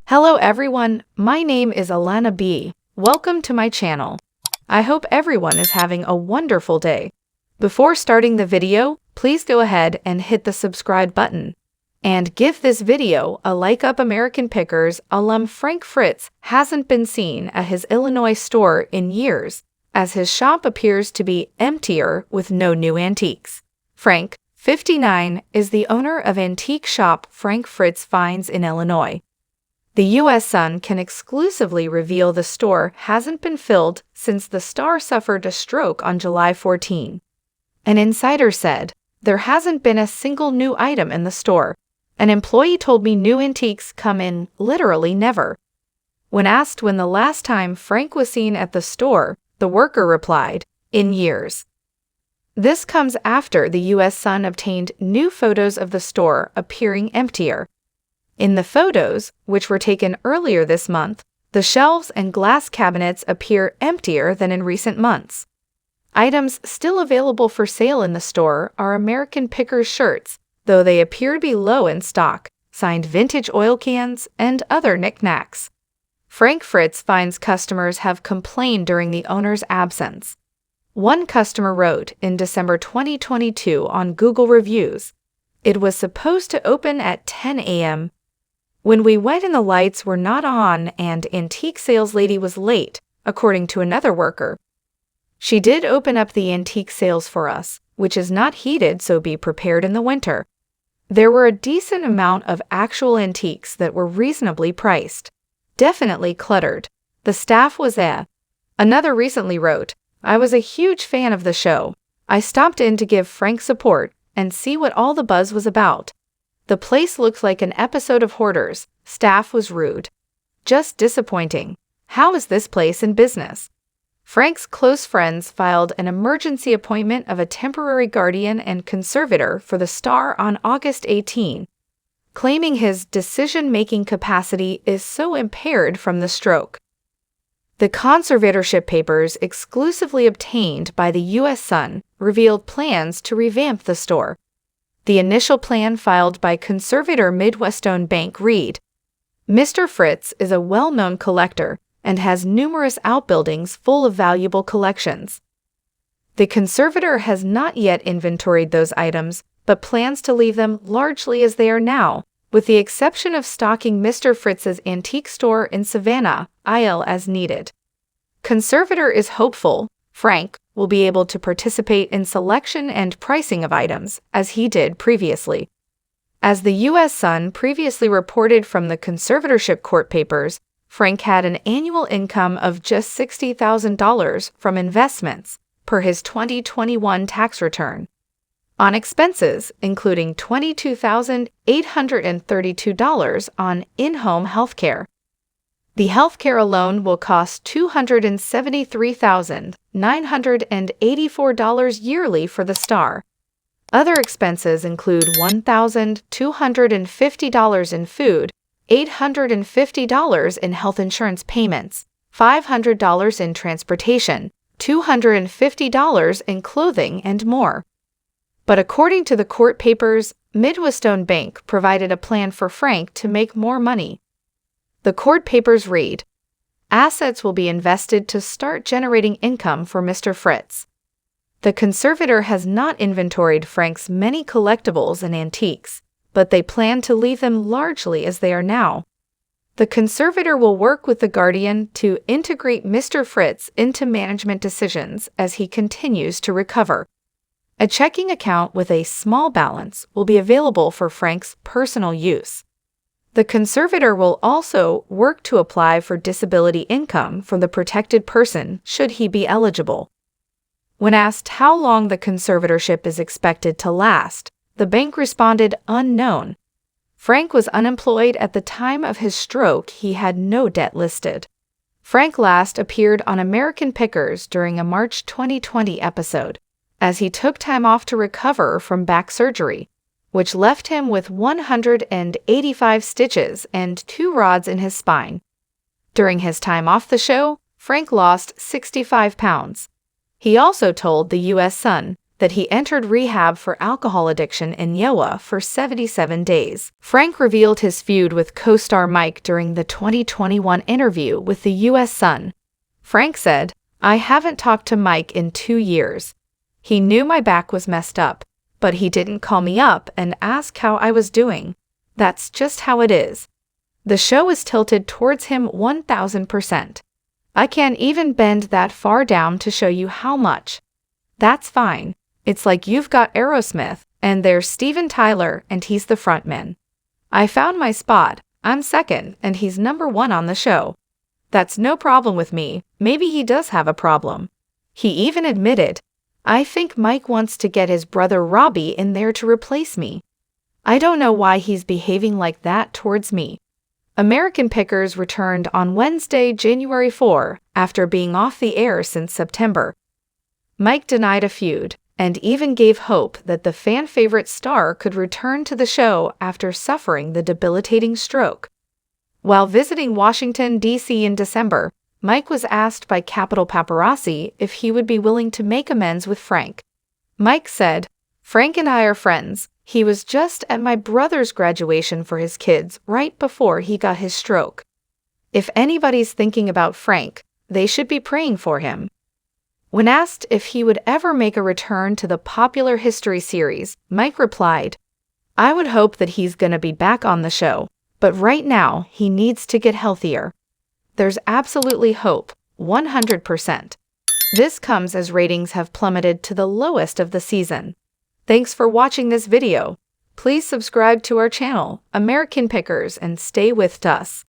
Hello everyone, my name is Alana B. Welcome to my channel. I hope everyone is having a wonderful day. Before starting the video, please go ahead and hit the subscribe button. And give this video a like up. American Pickers alum Frank Fritz hasn't been seen at his Illinois store in years, as his shop appears to be emptier with no new antiques. Frank, 59, is the owner of antique shop Frank Fritz finds in Illinois. The U.S. Sun can exclusively reveal the store hasn't been filled since the star suffered a stroke on July 14. An insider said, "There hasn't been a single new item in the store. An employee told me new antiques come in literally never." When asked when the last time Frank was seen at the store, the worker replied, "In years." This comes after the U.S. Sun obtained new photos of the store appearing emptier. In the photos, which were taken earlier this month, the shelves and glass cabinets appear emptier than in recent months. Items still available for sale in the store are American Pickers shirts, though they appear to be low in stock, signed vintage oil cans, and other knickknacks. Frank Fritz finds customers have complained during the owner's absence. One customer wrote in December 2022 on Google Reviews, "It was supposed to open at 10 a.m. When we went and the lights were not on and antique sales lady was late," according to another worker. "She did open up the antique sales for us, which is not heated, so be prepared in the winter." There were a decent amount of actual antiques that were reasonably priced. Definitely cluttered. The staff was Another recently wrote, "I was a huge fan of the show. I stopped in to give Frank support and see what all the buzz was about. The place looks like an episode of Hoarders. Staff was rude. Just disappointing. How is this place in business?" Frank's close friends filed an emergency appointment of a temporary guardian and conservator for the star on August 18, claiming his decision-making capacity is so impaired from the stroke. The conservatorship papers exclusively obtained by the U.S. Sun revealed plans to revamp the store. The initial plan filed by conservator Midwestone Bank read, "Mr. Fritz is a well-known collector and has numerous outbuildings full of valuable collections." The conservator has not yet inventoried those items, but plans to leave them largely as they are now, with the exception of stocking Mr. Fritz's antique store in Savannah, IL as needed. Conservator is hopeful Frank will be able to participate in selection and pricing of items, as he did previously. As the U.S. Sun previously reported from the conservatorship court papers, Frank had an annual income of just $60,000 from investments, per his 2021 tax return. On expenses, including $22,832 on in-home healthcare. The healthcare alone will cost $273,984 yearly for the star. Other expenses include $1,250 in food, $850 in health insurance payments, $500 in transportation, $250 in clothing, and more. But according to the court papers, Midwestone Bank provided a plan for Frank to make more money. The court papers read, "Assets will be invested to start generating income for Mr. Fritz." The conservator has not inventoried Frank's many collectibles and antiques, but they plan to leave them largely as they are now. The conservator will work with the guardian to integrate Mr. Fritz into management decisions as he continues to recover. A checking account with a small balance will be available for Frank's personal use. The conservator will also work to apply for disability income from the protected person should he be eligible. When asked how long the conservatorship is expected to last, the bank responded unknown. Frank was unemployed at the time of his stroke. He had no debt listed. Frank last appeared on American Pickers during a March 2020 episode, as he took time off to recover from back surgery, which left him with 185 stitches and 2 rods in his spine. During his time off the show, Frank lost 65 pounds. He also told the U.S. Sun, that he entered rehab for alcohol addiction in Iowa for 77 days. Frank revealed his feud with co-star Mike during the 2021 interview with the U.S. Sun. Frank said, "I haven't talked to Mike in 2 years. He knew my back was messed up, but he didn't call me up and ask how I was doing. That's just how it is." The show is tilted towards him 1000%. "I can't even bend that far down to show you how much. That's fine. It's like you've got Aerosmith, and there's Steven Tyler, and he's the frontman. I found my spot. I'm second, and he's number one on the show. That's no problem with me." Maybe he does have a problem. He even admitted, "I think Mike wants to get his brother Robbie in there to replace me. I don't know why he's behaving like that towards me." American Pickers returned on Wednesday, January 4, after being off the air since September. Mike denied a feud, and even gave hope that the fan-favorite star could return to the show after suffering the debilitating stroke. While visiting Washington, D.C. in December, Mike was asked by Capitol Paparazzi if he would be willing to make amends with Frank. Mike said, "Frank and I are friends. He was just at my brother's graduation for his kids right before he got his stroke. If anybody's thinking about Frank, they should be praying for him." When asked if he would ever make a return to the popular history series, Mike replied, "I would hope that he's gonna be back on the show, but right now he needs to get healthier. There's absolutely hope, 100%. This comes as ratings have plummeted to the lowest of the season. Thanks for watching this video. Please subscribe to our channel, American Pickers, and stay with us.